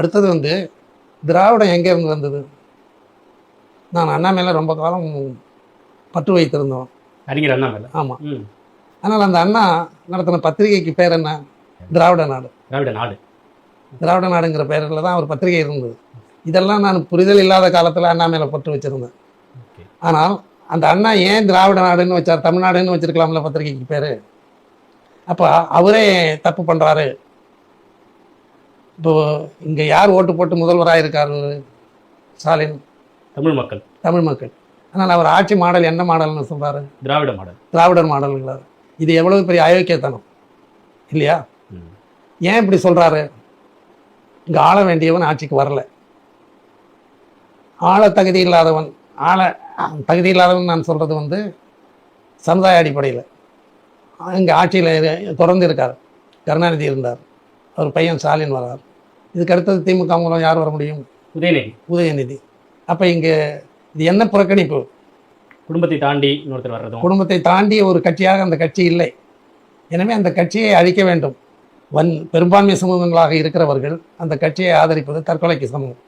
அடுத்தது வந்து திராவிடம் எங்கேருந்து வந்தது? நான் அண்ணா மேலே ரொம்ப காலம் பற்று வைத்திருந்தோம். அறிஞர் அண்ணா மேல. ஆமாம். ஆனால் அந்த அண்ணா நடத்தின பத்திரிகைக்கு பேர் என்ன? திராவிட நாடு. திராவிட நாடு. திராவிட நாடுங்கிற பேரில் தான் ஒரு பத்திரிகை இருந்தது. இதெல்லாம் நான் புரிதல் இல்லாத காலத்தில் அண்ணா மேலே பற்று வச்சுருந்தேன். ஆனால் அந்த அண்ணா ஏன் திராவிட நாடுன்னு வச்சார்? தமிழ்நாடுன்னு வச்சிருக்கலாம்ல பத்திரிகைக்கு பேர். அப்போ அவரே தப்பு பண்ணுறாரு. இப்போ இங்கே யார் ஓட்டு போட்டு முதல்வராக இருக்காரு? ஸ்டாலின். தமிழ் மக்கள். ஆனால் அவர் ஆட்சி மாடல் என்ன மாடல்னு சொல்கிறாரு? திராவிடர் மாடல்ங்கிறார். இது எவ்வளவு பெரிய அயோக்கியத்தனம் இல்லையா? ஏன் இப்படி சொல்கிறாரு? இங்கே ஆள வேண்டியவன் ஆட்சிக்கு வரல. தகுதி இல்லாதவன் நான் சொல்கிறது வந்து சமுதாய அடிப்படையில் இங்கே ஆட்சியில் தொடர்ந்து இருக்கார். கருணாநிதி இருந்தார், அவர் பையன் ஸ்டாலின் வரார். இதுக்கு அடுத்தது திமுக மூலம் யார் வர முடியும்? உதயநிதி. அப்போ இங்கே இது என்ன புறக்கணிப்பு? குடும்பத்தை தாண்டி ஒரு கட்சியாக அந்த கட்சி இல்லை. எனவே அந்த கட்சியை அழிக்க வேண்டும். பெரும்பான்மை சமூகங்களாக இருக்கிறவர்கள் அந்த கட்சியை ஆதரிப்பது தற்கொலைக்கு சமம்.